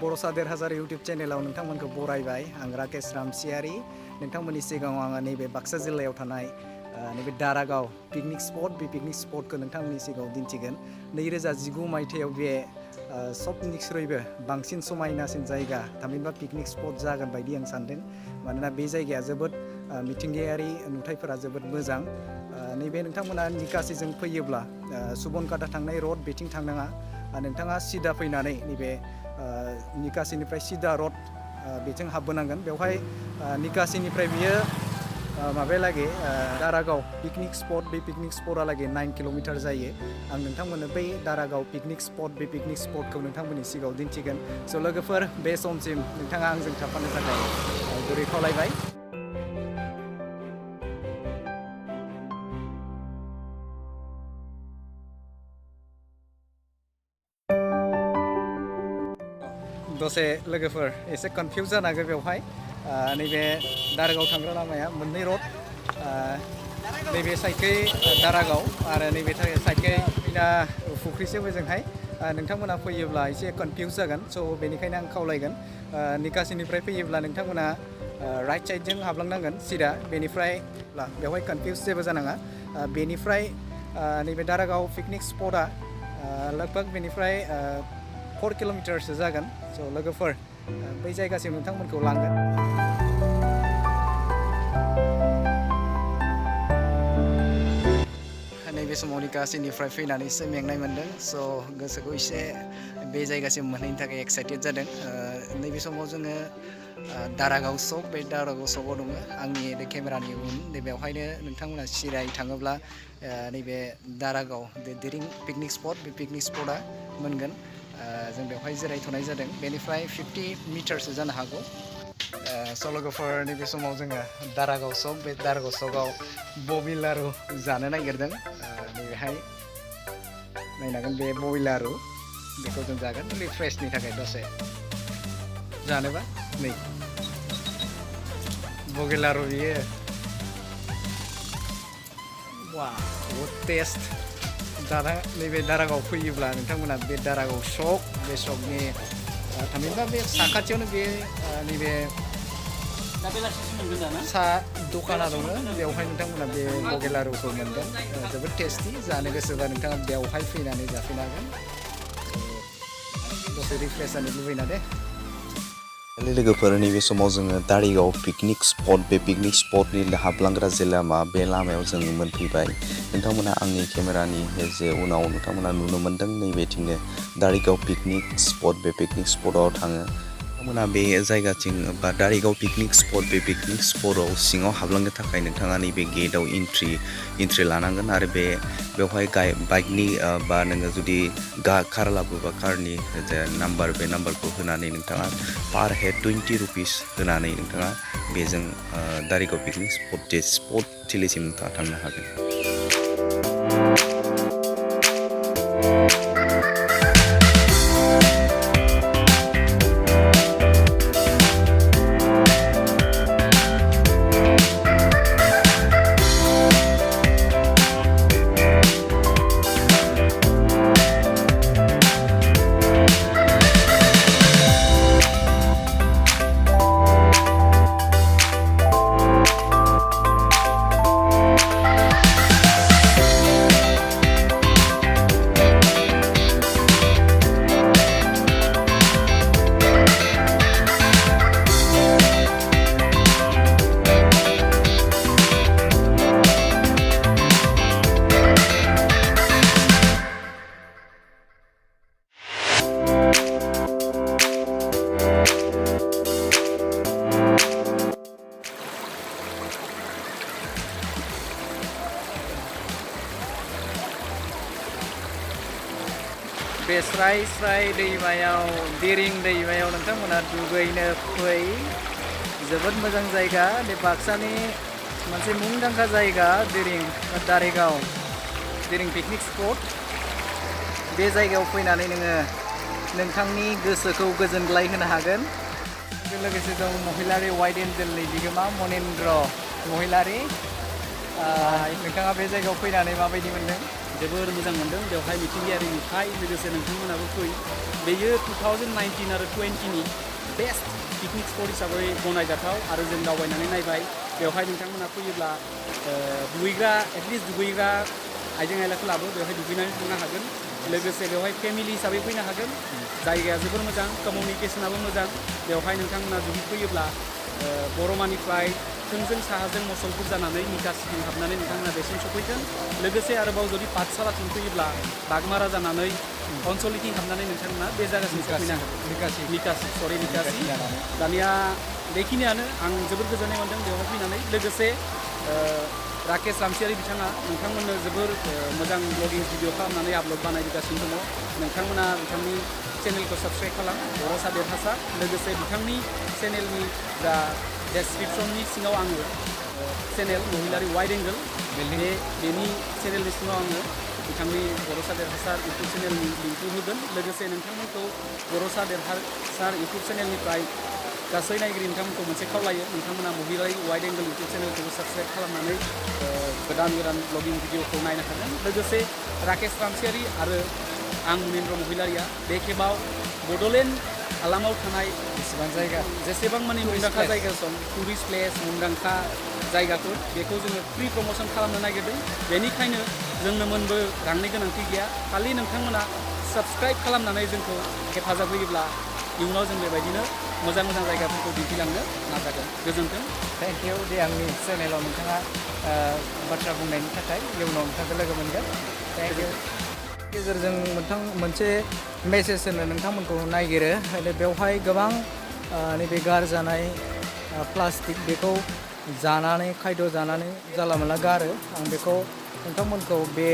बर'सा 1000 इउट्यूब चेनेलाव नोंथांमोनखौ बरायबाय आं राकेश रामसियारि नोंथांमोननि सिगाङाव आङो नैबे बाक्सा जिल्लायाव थानाय नैबे दारागाव पिकनिक स्पट बे पिकनिक स्पटखौ नोंथांमोननि सिगाङाव दिन्थिगोन 2019 मायथाइयाव बे सबनिख्रुइबो बांसिन समायनासिन जायगा थामहिनबा पिकनिक स्पट जागोन बायदि आं सानदों मानोना बे जायगाया जोबोद मिथिंगायारि नुथायफोरा जोबोद मोजां नैबे नोंथांमोना निकासिजों फैयोब्ला सुबनकाटा थांनाय रड बेथिं थांनाङा नोंथाङा सिदा फैनानै नैबे निकासिनिफ्राय सिदा रड बेथिं हाबबोनांगोन बेवहाय निकासिनिफ्राय बियो माबायालागै दारागाव पिकनिक स्पट बे पिकनिक स्पटआलागै 9 किल'मिटार जायो आं नोंथांमोननो बै दारागाव पिकनिक स्पट बे पिकनिक स्पटखौ नोंथांमोननि सिगाङाव दिन्थिगोन स' लोगोफोर बे समसिम नोंथाङा आंजों थाफानो थाखाय गुरै खावलायबाय दसे लोगोफोर एसे कनफिउज जानो हागौ बेवहाय नैबे दारागाव थांग्रा लामाया मोननै रड नैबे साइडखै दारागाव आरो नैबे साइडखै फुख्रिसो ओजोंहाय नोंथांमोना फैयोब्ला एसे कनफिउज जागोन स' बेनिखायनो आं खावलायगोन निकासिनिफ्राय फैयोब्ला नोंथांमोना राइट साइडजों हाबलांनांगन सिदा बेनिफ्राय बेवहाय कनफिउज जेबो जानाङा बेनिफ्राय नैबे दारागाव पिकनिक स्पटआ लगभग बेनिफ्राय 4 किल'मिटारसो जागोन स' लोगोफोर बै जायगासिम नोंथांमोनखौ लांगोन नैबे समाव निकासिनिफ्राय फैनानै एसे मेंनाय मोन्दों स' गोसोखौ एसे बे जायगासिम मोनहैनो थाखाय एक्साइटेड जादों नैबे समाव जोङो दारागाव सक बे दारागाव सकआव दङ आंनि बे केमेरानि उन बेवहायनो नोंथांमोना सिराय थाङोब्ला नैबे दारागाव दिरिं पिकनिक स्पट बे पिकनिक स्पटआ मोनगोन जों बेवहाय जिरायथ'नाय जादों बेनिफ्राय 50 मिटारसो जानो हागौ स' लोगोफोर नैबे समाव जोङो दारागाव सक बे दारागाव सकआव बबि लारु जानो नागिरदों नैबेहाय नायनांगोन बे बबि लारु बेखौ जों जागोन रिफ्रेशनि थाखाय दसे जानोबा नै बबि लारु बियो वाह बहुत टेस्ट दाना नैबे दारागाव फैयोब्ला नोंथांमोना बे दारागाव सक बे सकनि थामहिनबा बे साखाथियावनो बे नैबे सा दखाना दङ बेवहाय नोंथांमोना बे बगे लारुखौ मोनगोन जोबोद टेस्टि जानो गोसोबा नोंथाङा बेवहाय फैनानै जाफैनो हागोन दसे रिफ्रेश जानो लुबैना दे लोगोफोर नैबे समाव जोङो दारागाव पिकनिक स्पट बे पिकनिक स्पटनि हाबलांग्रा जे लामा बे लामायाव जों मोनफैबाय नोंथांमोना आंनि केमेरानि जे उनाव नोंथांमोना नुनो मोन्दों नैबेथिंनो दारागाव पिकनिक स्पट बे पिकनिक स्पटआव थाङो नोंथांमोना बे जायगाथिं बा दारागाव पिकनिक स्पट बे पिकनिक स्पटआव सिङाव हाबलांनो थाखाय नोंथाङा नैबे गेटआव एन्ट्रि लानांगोन आरो बेवहाय बाइकनि बा नोङो जुदि कार लाबोबा कारनि जे नाम्बार बे नाम्बारखौ होनानै नोंथाङा पार हेड 20 रुपिस होनानै नोंथाङा बेजों दारागाव पिकनिक स्पट थिलिसिम नोंथाङा थांनो हागोन बे स्राय दैमायाव दिरिं दैमायाव नोंथांमोना दुगैनो फै जोबोद मोजां जायगा बे बाक्सानि मोनसे मुंदांखा जायगा दारागाव दिरिं पिकनिक स्पट बे जायगायाव फैनानै नोङो नोंथांनि गोसोखौ गोजोनग्लाय होनो हागोन लोगोसे दं महिलारि वाइट एन्जेलनि बिगोमा मनेन्द्र महिलारि नोंथाङा बे जायगायाव फैनानै माबायदि मोनदों जोबोर मोजां मोनदों बेवहाय मिथिंगायारि नुथाय लोगोसे नोंथांमोनाबो फै बेयो 2019 आरो 20नि बेस्ट पिकनिक स्पट हिसाबै गनायजाथाव आरो जों दावबायनानै नायबाय बेवहाय नोंथांमोना फैयोब्ला दुगैग्रा एटलिस्ट दुगैग्रा आइजें आइलाखौ लाबो बेवहाय दुगैनानै थांनो हागोन लोगोसे बेवहाय फेमिलि हिसाबै फैनो हागोन जायगाया जोबोर मोजां कमिउनिकेसनाबो मोजां बेवहाय नोंथांमोना जुदि फैयोब्ला बरमानिफ्राय थोंजों साहाजों मसलपुर जानानै निकासिथिं हाबनानै नोंथांमोना बेसिम सफैगोन लोगोसे आरोबाव जुदि पाठशालाथिं फैयोब्ला बागमारा जानानै अनसलिथिं हाबनानै नोंथांमोना बे जायगासिम सफैनो हागोन निकासि दानिया बेखिनियानो आं जोबोद गोजोननाय मोन्दों बेवहाय फैनानै लोगोसे राकेश रामसियारि बिथाङा नोंथांमोननो जोबोर मोजां ब्लगिं भिडिअ खालामनानै आपल'ड बानायगासिनो दङ नोंथांमोना बिथांनि चेनेलखौ साबस्क्राइब खालाम बर'सा देरहासार लोगोसे बिथांनि चेनेलनि जा डेसक्रिपसननि सिङाव आङो चेनेल महिलारि वाइड एंगल बेनि चेनेलनि सिङाव आङो बिथांनि बर'सा देरहासार इउटुब चेनेलनि लिंकखौ होगोन लोगोसे नोंथांमोनखौ बर'सा देरहासार इउटुब चेनेलनिफ्राय गासै नायगिरि नोंथांमोनखौ मोनसे खावलायो नोंथांमोना महिलारि वाइड एंगल इउटुब चेनेलखौबो साबस्क्राइब खालामनानै गोदान ब्लगिं भिडिअखौ नायनो हागोन लोगोसे राकेश रामसियारि आरो आं मुनेन्द्र महिलारिया बे खेबाव बड'लेण्ड हालामाव थानाय जेसेबां माने मुंदांखा जायगा दं टुरिस्ट प्लेस मुंदांखा जायगाफोर बेखौ जोङो फ्रि प्रम'सन खालामनो नागिरदों बेनिखायनो जोंनो मोनबो रांनि गोनांथि गैया खालि नोंथांमोना साबस्क्राइब खालामनानै जोंखौ हेफाजाब होयोब्ला इयुनाव जों बेबायदिनो मोजां मोजां जायगाफोरखौ दिन्थिलांनो नाजागोन गोजोन्थों थेंक इउ दे आंनि चेनेलाव नोंथाङा बाथ्रा बुंनायनि थाखाय इयुनाव नोंथांखौ लोगो मोनगोन थेंक इउ गेजेरजों मोनसे मेसेज होनो नोंथांमोनखौ नागिरो बेवहाय गोबां नैबे गारजानाय प्लास्टिक बेखौ जानानै खायद' जानानै जानला मोनला गारो आं बेखौ नोंथांमोनखौ बे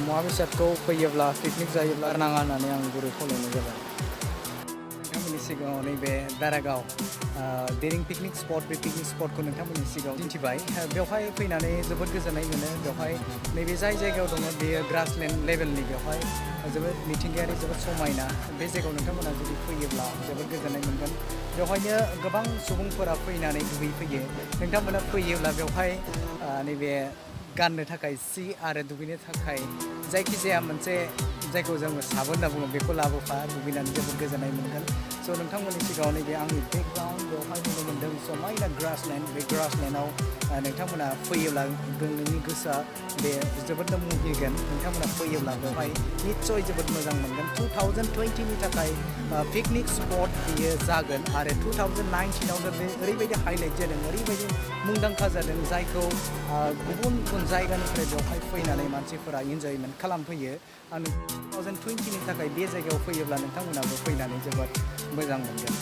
मुवा बेसादखौ फैयोब्ला पिकनिक जायोब्ला नाङा होननानै आं गुरै खावलायनाय जाबाय नोंथांमोननि सिगाङाव नैबे दारागाव देरिं पिकनिक स्पट बे पिकनिक स्पटखौ नोंथांमोननि सिगाङाव दिन्थिबाय बेवहाय फैनानै जोबोद गोजोननाय मोनो बेवहाय नैबे जाय जायगायाव दङ बेयो ग्रासलेण्ड लेभेलनि बेवहाय जोबोद मिथिंगायारि जोबोद समायना बे जायगायाव नोंथांमोना जुदि फैयोब्ला जोबोद गोजोननाय मोनगोन बेवहायनो गोबां सुबुंफोरा फैनानै दुगैफैयो नोंथांमोना फैयोब्ला बेवहाय नैबे गाननो थाखाय सि आरो दुगैनो थाखाय जायखिजाया मोनसे जायखौ जोङो साबोन होनना बुङो बेखौ लाबोफा दुगैनानै जोबोद गोजोननाय मोनगोन स' नोंथांमोननि सिगाङाव नैबे आंनि बेकग्राउन्ड बेवहाय नुनो मोन्दों समायना ग्रासलेण्ड बे ग्रासलेण्डआव नोंथांमोना फैयोब्ला नोंनि गोसोआ बे जोबोदनो मुहिगोन नोंथांमोना फैयोब्ला बेवहाय निस्सय जोबोद मोजां मोनगोन 2020नि थाखाय पिकनिक स्पट बेयो जागोन आरो 2019आवनो बे ओरैबायदि हाइलाइट जादों ओरैबायदि मुंदांखा जादों जायखौ गुबुन गुबुन जायगानिफ्राय बेवहाय फैनानै मानसिफोरा इन्जयमेन्ट खालामफैयो आं 2020नि थाखाय बे जायगायाव फैयोब्ला नोंथांमोनाबो फैनानै जोबोद मोजां मोनगोन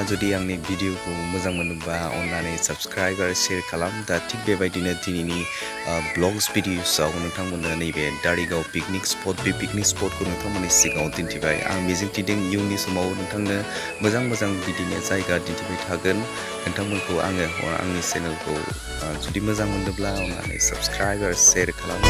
जुदि आंनि भिडिअखौ मोजां मोनोबा अननानै साबस्क्राइब आरो शेयार खालाम दा थिग बेबायदिनो दिनैनि ब्लग्स भिडिअसआव नोंथांमोननो नैबे दारिगाव पिकनिक स्पट बे पिकनिक स्पटखौ नोंथांमोननि सिगाङाव दिन्थिबाय आं मिजिंथिदों इयुननि समाव नोंथांनो मोजां मोजां बिदिनो जायगा दिन्थिबाय थागोन नोंथांमोनखौ आङो आंनि चेनेलखौ जुदि मोजां मोनोब्ला अननानै साबस्क्राइब आरो शेयार खालाम